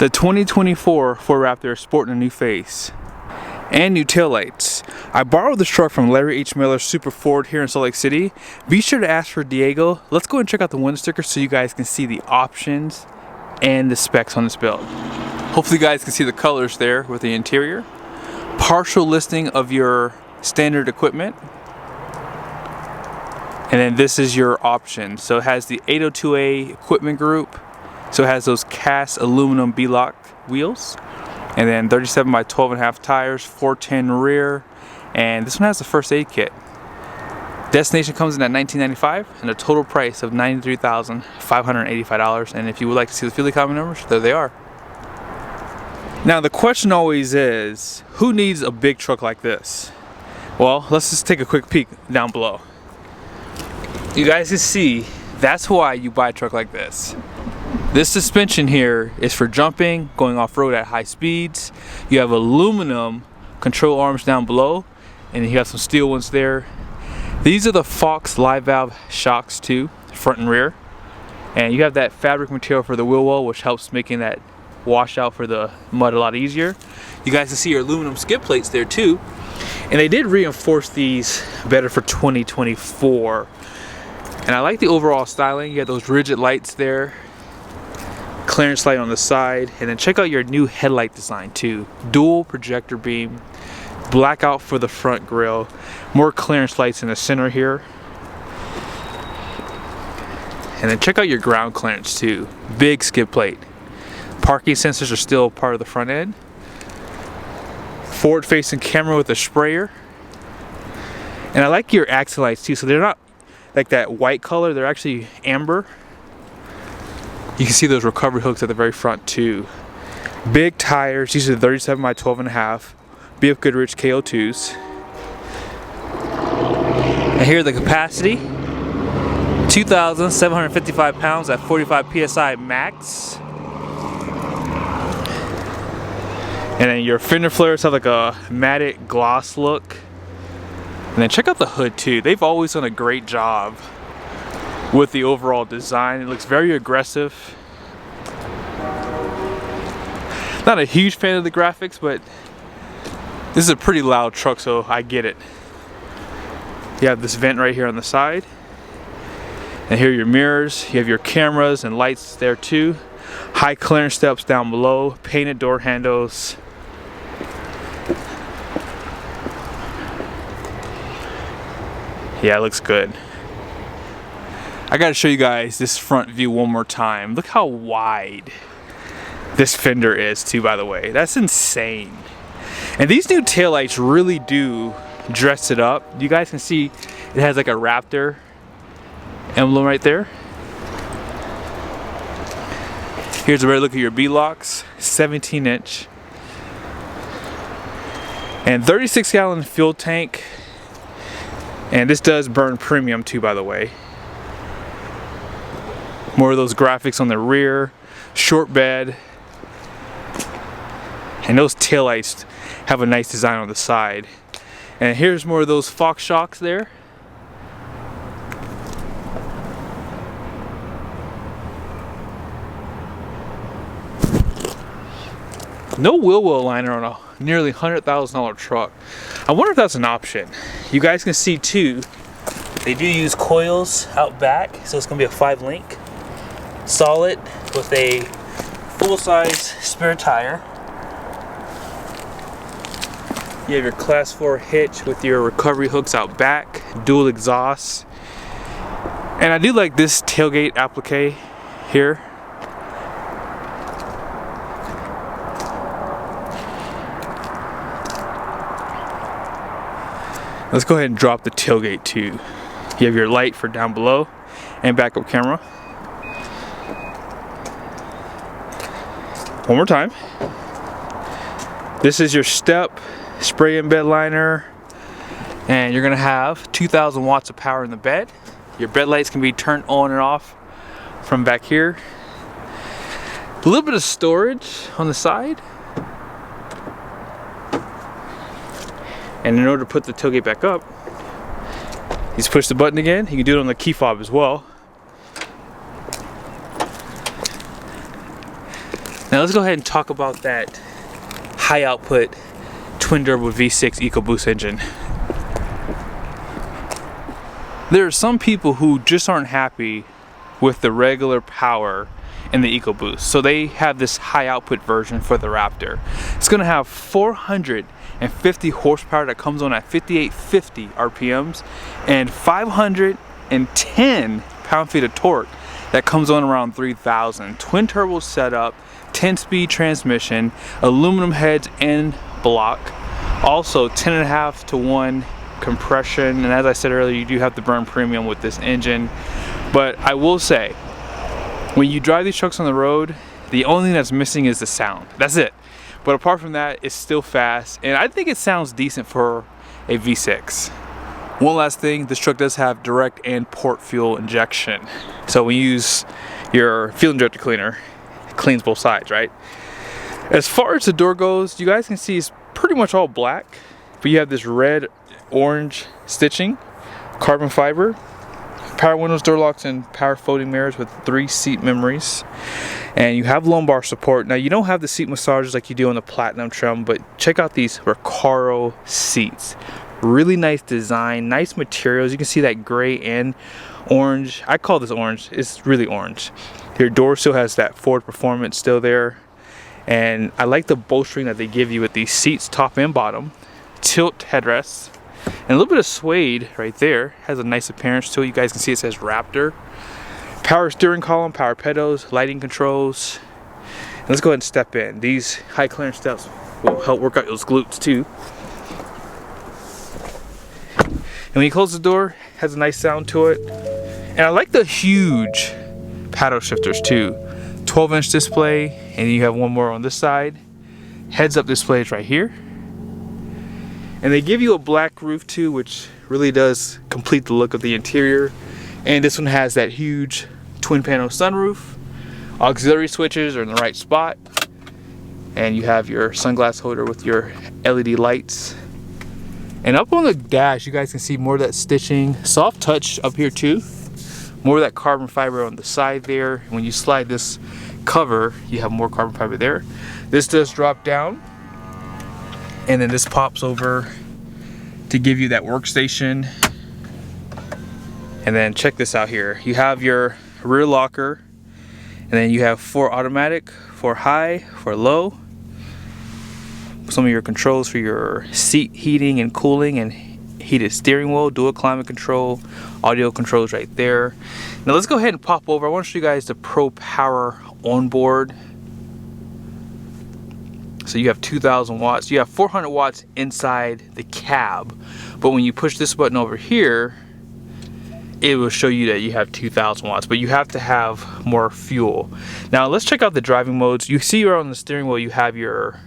The 2024 Ford Raptor is sporting a new face and new taillights. I borrowed this truck from Larry H. Miller Super Ford here in Salt Lake City. Be sure to ask for Diego. Let's go and check out the window sticker so you guys can see the options and the specs on this build. Hopefully you guys can see the colors there with the interior. Partial listing of your standard equipment. And then this is your option. So it has the 802A equipment group. So it has those cast aluminum B-lock wheels. And then 37 by 12.5 tires, 410 rear. And this one has the first aid kit. Destination comes in at $1995 and a total price of $93,585. And if you would like to see the field comment numbers, there they are. Now the question always is, who needs a big truck like this? Well, let's just take a quick peek down below. You guys can see, that's why you buy a truck like this. This suspension here is for jumping, going off-road at high speeds. You have aluminum control arms down below, and you have some steel ones there. These are the Fox live valve shocks too, front and rear. And you have that fabric material for the wheel well, which helps making that washout for the mud a lot easier. You guys can see your aluminum skid plates there too. And they did reinforce these better for 2024. And I like the overall styling. You got those rigid lights there. Clearance light on the side, and then check out your new headlight design too. Dual projector beam, blackout for the front grille, more clearance lights in the center here, and then check out your ground clearance too. Big skid plate. Parking sensors are still part of the front end. Forward facing camera with a sprayer, and I like your axle lights too, so they're not like that white color, they're actually amber. You can see those recovery hooks at the very front too. Big tires, these are 37 by 12.5 BF Goodrich KO2s. And here the capacity, 2,755 pounds at 45 PSI max. And then your fender flares have like a matte gloss look. And then check out the hood too. They've always done a great job with the overall design. It looks very aggressive. Not a huge fan of the graphics, but this is a pretty loud truck, so I get it. You have this vent right here on the side. And here are your mirrors. You have your cameras and lights there too. High clearance steps down below. Painted door handles. Yeah, it looks good. I gotta show you guys this front view one more time. Look how wide this fender is too, by the way. That's insane. And these new taillights really do dress it up. You guys can see it has like a Raptor emblem right there. Here's a better look at your B-locks, 17-inch. And 36-gallon fuel tank. And this does burn premium too, by the way. More of those graphics on the rear, short bed. And those taillights have a nice design on the side. And here's more of those Fox shocks there. No wheel well liner on a nearly $100,000 truck. I wonder if that's an option. You guys can see too, they do use coils out back, so it's gonna be a 5-link. Solid with a full-size spare tire. You have your class 4 hitch with your recovery hooks out back, dual exhausts. And I do like this tailgate applique here. Let's go ahead and drop the tailgate too. You have your light for down below and backup camera. One more time. This is your step spray in bed liner, and you're gonna have 2,000 watts of power in the bed. Your bed lights can be turned on and off from back here. A little bit of storage on the side. And in order to put the tailgate back up, you just push the button again. You can do it on the key fob as well. Now let's go ahead and talk about that high output twin turbo V6 EcoBoost engine. There are some people who just aren't happy with the regular power in the EcoBoost, so they have this high output version for the Raptor. It's going to have 450 horsepower that comes on at 5850 RPMs and 510 pound-feet of torque that comes on around 3000. Twin turbo setup, 10-speed transmission, aluminum heads and block, also 10.5 to 1 compression, and as I said earlier, you do have to burn premium with this engine. But I will say, when you drive these trucks on the road, the only thing that's missing is the sound. That's it. But apart from that, it's still fast, and I think it sounds decent for a V6. One last thing, this truck does have direct and port fuel injection. So when you use your fuel injector cleaner, it cleans both sides, right? As far as the door goes, you guys can see it's pretty much all black, but you have this red orange stitching, carbon fiber, power windows, door locks, and power folding mirrors with 3 seat memories. And you have lumbar support. Now you don't have the seat massages like you do on the Platinum trim, but check out these Recaro seats. Really nice design, nice materials. You can see that gray and orange. I call this orange, it's really orange. Your door still has that Ford performance still there. And I like the bolstering that they give you with these seats, top and bottom. Tilt headrests. And a little bit of suede right there. Has a nice appearance to it. You guys can see it says Raptor. Power steering column, power pedals, lighting controls. And let's go ahead and step in. These high clearance steps will help work out those glutes too. And when you close the door, it has a nice sound to it. And I like the huge paddle shifters too. 12-inch display, and you have one more on this side. Heads-up display is right here. And they give you a black roof too, which really does complete the look of the interior. And this one has that huge twin panel sunroof. Auxiliary switches are in the right spot. And you have your sunglass holder with your LED lights. And up on the dash, you guys can see more of that stitching. Soft touch up here too. More of that carbon fiber on the side there. When you slide this cover, you have more carbon fiber there. This does drop down. And then this pops over to give you that workstation. And then check this out here. You have your rear locker. And then you have 4 automatic, 4 high, 4 low. Some of your controls for your seat heating and cooling and heated steering wheel, dual climate control, audio controls right there. Now let's go ahead and pop over. I want to show you guys the Pro Power onboard. So you have 2,000 watts. You have 400 watts inside the cab. But when you push this button over here, it will show you that you have 2,000 watts, but you have to have more fuel. Now let's check out the driving modes. You see on the steering wheel, you have your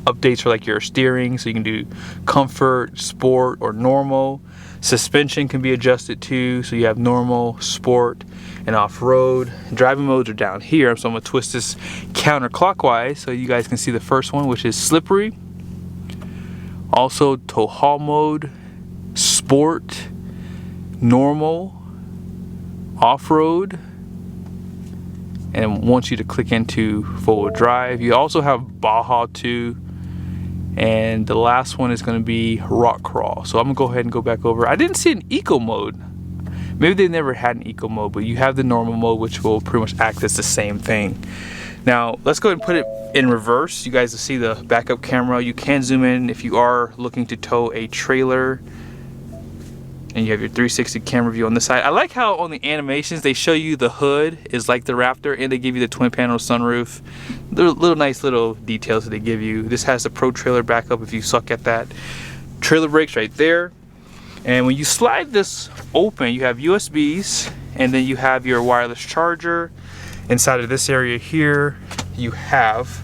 updates for like your steering, so you can do comfort, sport, or normal. Suspension can be adjusted too, so you have normal, sport, and off-road. Driving modes are down here, so I'm gonna twist this counterclockwise so you guys can see the first one, which is slippery. Also tow haul mode, sport, normal, off-road, and wants you to click into four-wheel drive. You also have Baja 2, and the last one is going to be rock crawl. So I'm gonna go ahead and go back over. I didn't see an eco mode. Maybe they never had an eco mode, but you have the normal mode, which will pretty much act as the same thing. Now let's go ahead and put it in reverse. You guys will see the backup camera. You can zoom in if you are looking to tow a trailer. And you have your 360 camera view on this side. I like how on the animations they show you the hood is like the Raptor, and they give you the twin panel sunroof. Little nice little details that they give you. This has the Pro Trailer backup if you suck at that. Trailer brakes right there. And when you slide this open, you have USBs, and then you have your wireless charger. Inside of this area here, you have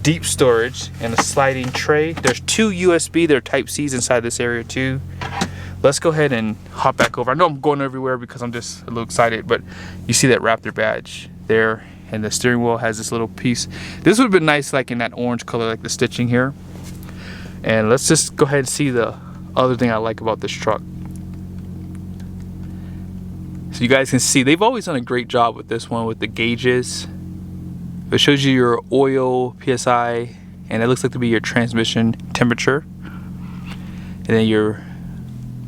deep storage and a sliding tray. There's 2 USB, they're Type-Cs inside this area too. Let's go ahead and hop back over. I know I'm going everywhere because I'm just a little excited, but you see that Raptor badge there, and the steering wheel has this little piece. This would have been nice like in that orange color, like the stitching here. And let's just go ahead and see the other thing I like about this truck. So you guys can see they've always done a great job with this one with the gauges. It shows you your oil PSI, and it looks like to be your transmission temperature. And then your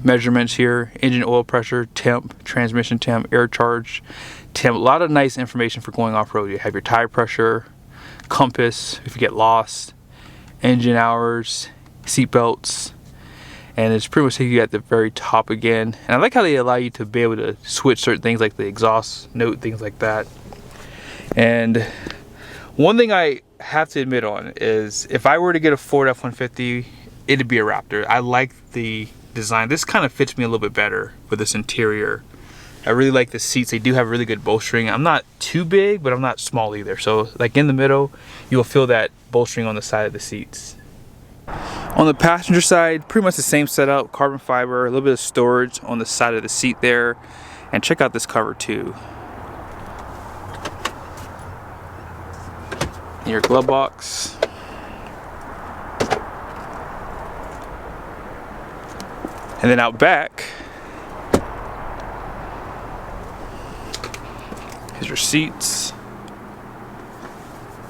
measurements here: engine oil pressure, temp, transmission temp, air charge temp. A lot of nice information for going off-road. You have your tire pressure, compass if you get lost, engine hours, seat belts, and it's pretty much taking you at the very top again. And I like how they allow you to be able to switch certain things like the exhaust note, things like that. And one thing I have to admit on is, if I were to get a Ford F-150, it'd be a Raptor. I like the design. This kind of fits me a little bit better with this interior. I really like the seats. They do have really good bolstering. I'm not too big, but I'm not small either. So like in the middle, you'll feel that bolstering on the side of the seats. On the passenger side, pretty much the same setup, carbon fiber, a little bit of storage on the side of the seat there. And check out this cover too. Your glove box. And then out back, here's your seats.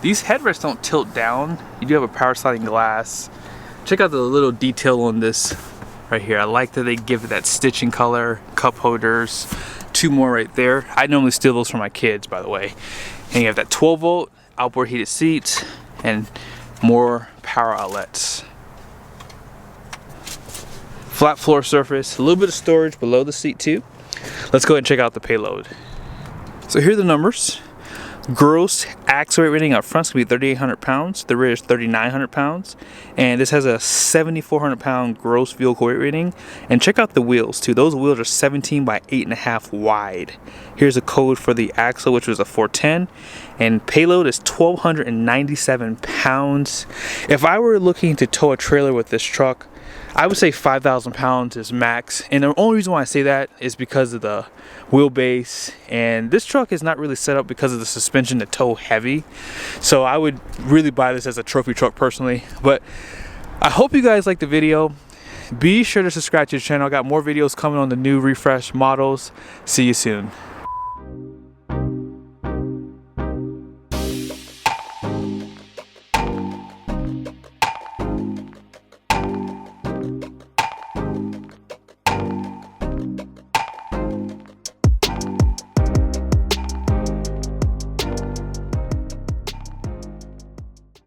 These headrests don't tilt down. You do have a power sliding glass. Check out the little detail on this right here. I like that they give it that stitching color. Cup holders, 2 more right there. I normally steal those from my kids, by the way. And you have that 12-volt outboard heated seats and more power outlets. Flat floor surface, a little bit of storage below the seat too. Let's go ahead and check out the payload. So here are the numbers. Gross axle weight rating up front is going to be 3,800 pounds. The rear is 3,900 pounds. And this has a 7,400 pound gross vehicle weight rating. And check out the wheels too. Those wheels are 17 by 8.5 wide. Here's a code for the axle, which was a 410. And payload is 1,297 pounds. If I were looking to tow a trailer with this truck, I would say 5,000 pounds is max. And the only reason why I say that is because of the wheelbase. And this truck is not really set up because of the suspension to tow heavy. So I would really buy this as a trophy truck personally. But I hope you guys liked the video. Be sure to subscribe to the channel. I got more videos coming on the new refresh models. See you soon.